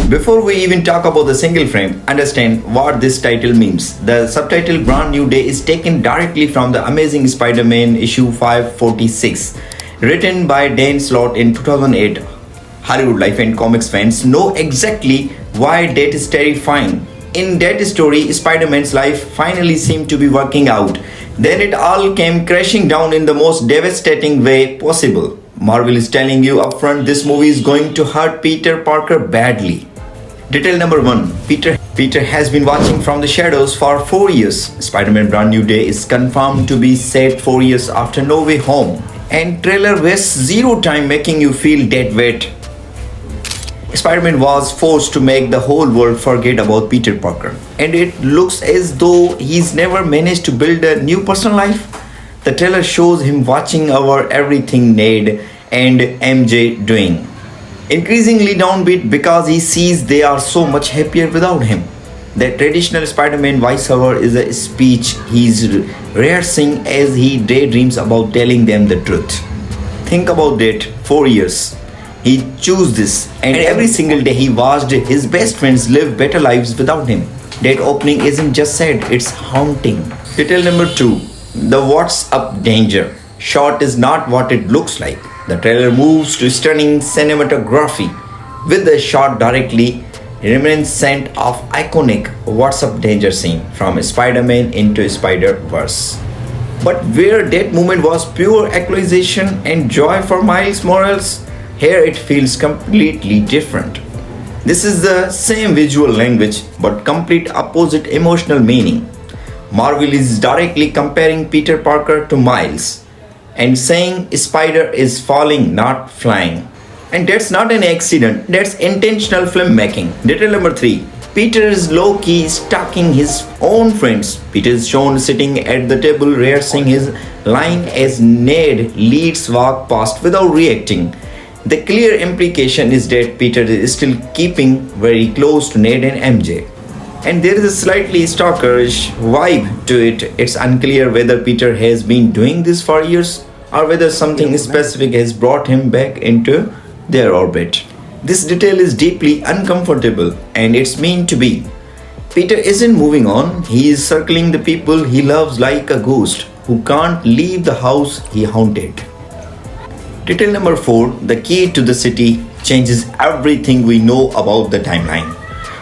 Before we even talk about the single frame, understand what this title means. The subtitle Brand New Day is taken directly from the Amazing Spider-Man issue 546, written by Dan Slott in 2008. Hollywood life and comics fans know exactly why that is terrifying. In that story, Spider-Man's life finally seemed to be working out. Then it all came crashing down in the most devastating way possible. Marvel is telling you upfront this movie is going to hurt Peter Parker badly. Detail number 1. Peter has been watching from the shadows for 4 years. Spider-Man Brand New Day is confirmed to be set 4 years after No Way Home. And trailer wastes zero time making you feel dead weight. Spider-Man was forced to make the whole world forget about Peter Parker. And it looks as though he's never managed to build a new personal life. The trailer shows him watching over everything Ned and MJ doing. Increasingly downbeat because he sees they are so much happier without him. The traditional Spider-Man voiceover is a speech he's rehearsing as he daydreams about telling them the truth. Think about that, 4 years. He chose this, and every single day he watched his best friends live better lives without him. That opening isn't just sad, it's haunting. Detail number 2. The What's Up danger. Shot is not what it looks like. The trailer moves to stunning cinematography with the shot directly reminiscent of iconic What's Up danger scene from Spider-Man into Spider-Verse. But where that moment was pure acquisition and joy for Miles Morales, here it feels completely different. This is the same visual language but complete opposite emotional meaning. Marvel is directly comparing Peter Parker to Miles and saying Spider is falling, not flying. And that's not an accident, that's intentional filmmaking. Detail number 3. Peter is low-key stalking his own friends. Peter is shown sitting at the table rehearsing his line as Ned leads walk past without reacting. The clear implication is that Peter is still keeping very close to Ned and MJ. And there is a slightly stalkerish vibe to it. It's unclear whether Peter has been doing this for years or whether something specific has brought him back into their orbit. This detail is deeply uncomfortable and it's meant to be. Peter isn't moving on, he is circling the people he loves like a ghost who can't leave the house he haunted. Detail number 4. The key to the city changes everything we know about the timeline.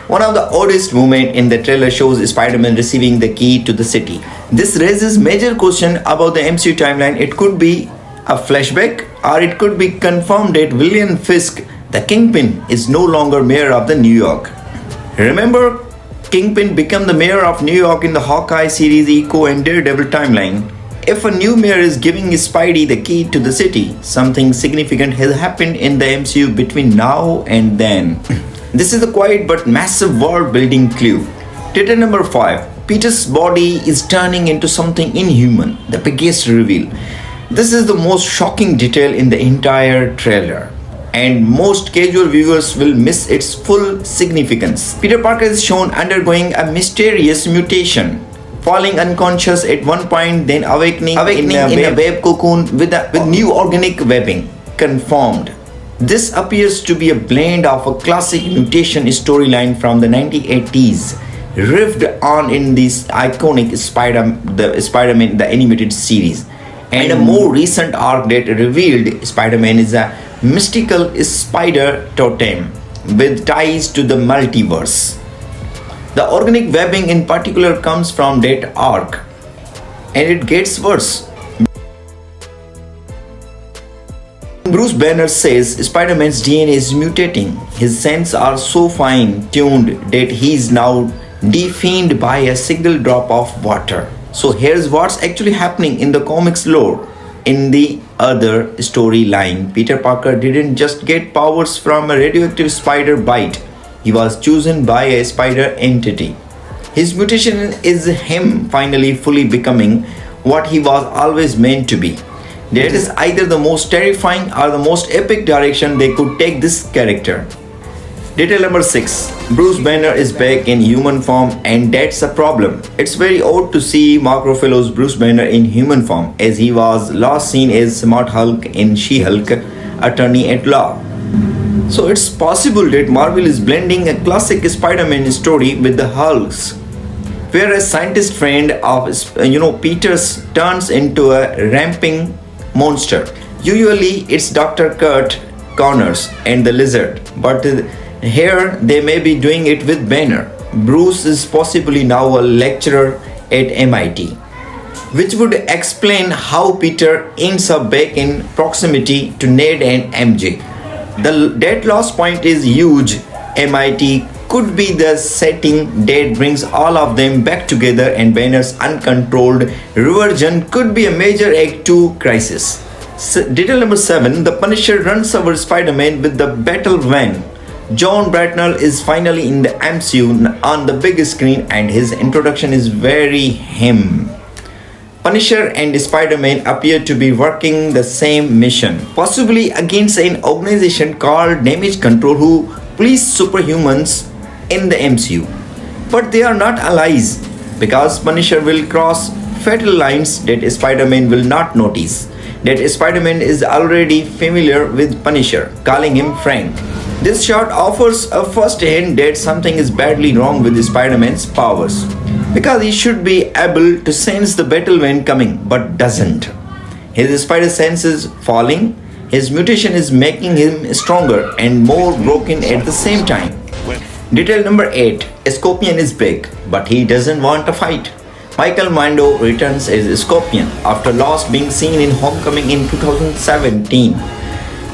One of the oddest moments in the trailer shows Spider-Man receiving the key to the city. This raises major question about the MCU timeline. It could be a flashback or it could be confirmed that William Fisk, the Kingpin, is no longer mayor of the New York. Remember, Kingpin became the mayor of New York in the Hawkeye series Echo and Daredevil timeline. If a new mayor is giving Spidey the key to the city, something significant has happened in the MCU between now and then. This is a quiet but massive world-building clue. Detail number 5. Peter's body is turning into something inhuman, the biggest reveal. This is the most shocking detail in the entire trailer, and most casual viewers will miss its full significance. Peter Parker is shown undergoing a mysterious mutation, falling unconscious at one point, then awakening in a web cocoon with new organic webbing. Confirmed. This appears to be a blend of a classic mutation storyline from the 1980s, riffed on in this iconic Spider-Man the animated series, and a more recent arc that revealed Spider-Man is a mystical spider totem with ties to the multiverse. The organic webbing in particular comes from that arc, and it gets worse. Bruce Banner says Spider-Man's DNA is mutating. His senses are so fine-tuned that he is now defined by a single drop of water. So here's what's actually happening in the comics lore. In the other storyline, Peter Parker didn't just get powers from a radioactive spider bite. He was chosen by a spider entity. His mutation is him finally fully becoming what he was always meant to be. That is either the most terrifying or the most epic direction they could take this character. Detail number 6. Bruce Banner is back in human form, and that's a problem. It's very odd to see Mark Ruffalo's Bruce Banner in human form, as he was last seen as Smart Hulk in She-Hulk, Attorney at Law. So it's possible that Marvel is blending a classic Spider-Man story with the Hulk's, where a scientist friend of Peter's turns into a ramping monster. Usually it's Dr. Kurt Connors and the Lizard, but here they may be doing it with Banner. Bruce is possibly now a lecturer at MIT, which would explain how Peter ends up back in proximity to Ned and MJ. That last point is huge. MIT could be the setting that brings all of them back together, and Banner's uncontrolled reversion could be a major Act 2 crisis. Detail number 7, the Punisher runs over Spider-Man with the battle van. John Bratnell is finally in the MCU on the big screen, and his introduction is very him. Punisher and Spider-Man appear to be working the same mission, possibly against an organization called Damage Control who police superhumans in the MCU. But they are not allies, because Punisher will cross fatal lines that Spider-Man will not notice. That Spider-Man is already familiar with Punisher, calling him Frank. This shot offers a first hint that something is badly wrong with Spider-Man's powers, because he should be able to sense the battle van coming, but doesn't. His spider sense is falling. His mutation is making him stronger and more broken at the same time. Detail number 8. Scorpion is back, but he doesn't want to fight. Michael Mando returns as Scorpion after last being seen in Homecoming in 2017.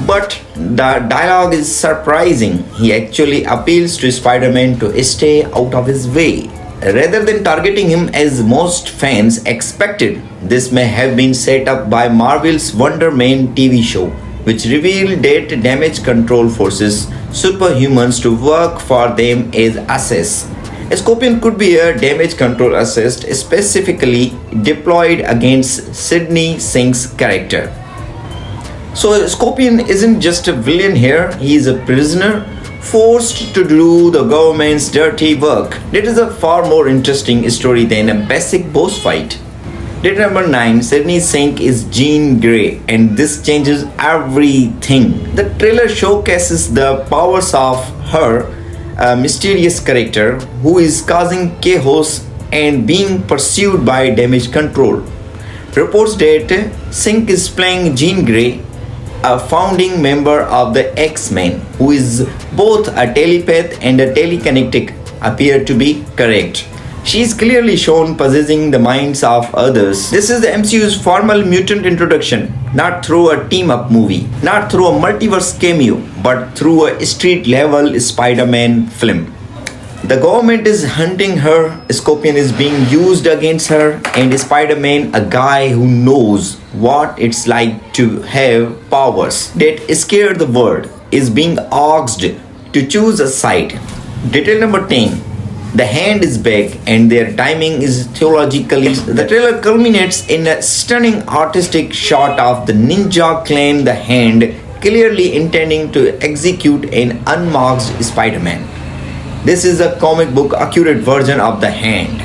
But the dialogue is surprising. He actually appeals to Spider-Man to stay out of his way, rather than targeting him as most fans expected. This may have been set up by Marvel's Wonder Man TV show, which revealed that Damage Control forces superhumans to work for them as assets. Scorpion could be a Damage Control assist specifically deployed against Sidney Singh's character. So Scorpion isn't just a villain here, he is a prisoner forced to do the government's dirty work. That is a far more interesting story than a basic boss fight. Data number 9, Sidney Sink is Jean Grey, and this changes everything. The trailer showcases the powers of her, a mysterious character who is causing chaos and being pursued by Damage Control. Reports that Sink is playing Jean Grey, a founding member of the X-Men, who is both a telepath and a telekinetic, appear to be correct. She is clearly shown possessing the minds of others. This is the MCU's formal mutant introduction, not through a team-up movie, not through a multiverse cameo, but through a street-level Spider-Man film. The government is hunting her, Scorpion is being used against her, and Spider-Man, a guy who knows what it's like to have powers that scare the world, is being asked to choose a side. Detail number 10. The Hand is back, and their timing is theologically. The trailer culminates in a stunning artistic shot of the ninja clan The Hand, clearly intending to execute an unmasked Spider-Man. This is a comic book accurate version of The Hand,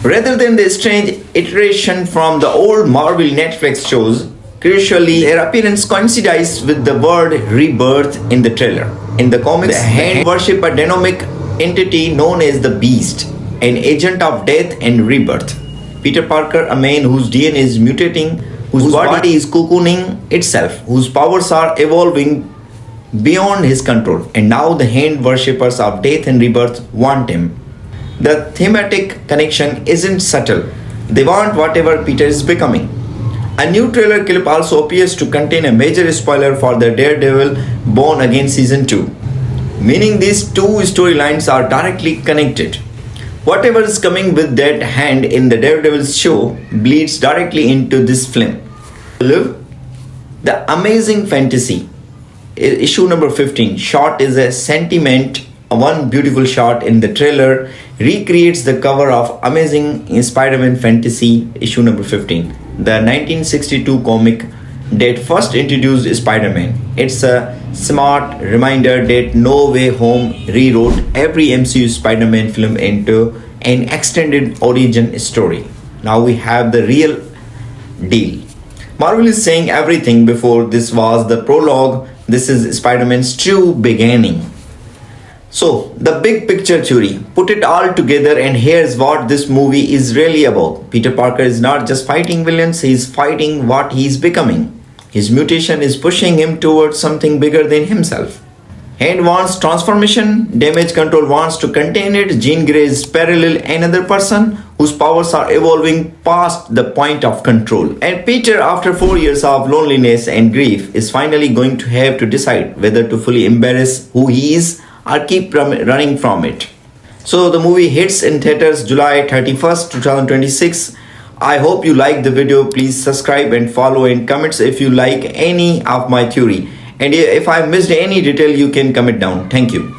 rather than the strange iteration from the old Marvel Netflix shows. Crucially, their appearance coincides with the word rebirth in the trailer. In the comics, the Hand worship a dynamic entity known as the Beast, an agent of death and rebirth. Peter Parker, a man whose DNA is mutating, whose body is cocooning itself, whose powers are evolving beyond his control, and now the Hand worshippers of death and rebirth want him. The thematic connection isn't subtle. They want whatever Peter is becoming. A new trailer clip also appears to contain a major spoiler for the Daredevil Born Again Season 2, meaning these two storylines are directly connected. Whatever is coming with that Hand in the Daredevil show bleeds directly into this film. The Amazing Fantasy, issue number 15, shot is a sentiment. One beautiful shot in the trailer recreates the cover of Amazing Spider-Man Fantasy, issue number 15, the 1962 comic that first introduced Spider-Man. It's a smart reminder that No Way Home rewrote every MCU Spider-Man film into an extended origin story. Now we have the real deal. Marvel is saying everything before this was the prologue This is Spider-Man's true beginning. So, the big picture theory, put it all together, and here's what this movie is really about. Peter Parker is not just fighting villains, he's fighting what he's becoming. His mutation is pushing him towards something bigger than himself. Hand wants transformation, damage control wants to contain it, Jean Grey is parallel another person whose powers are evolving past the point of control. And Peter, after 4 years of loneliness and grief, is finally going to have to decide whether to fully embrace who he is or keep running from it. So the movie hits in theaters July 31st, 2026. I hope you liked the video. Please subscribe and follow and comments if you like any of my theory. And if I missed any detail, you can comment down. Thank you.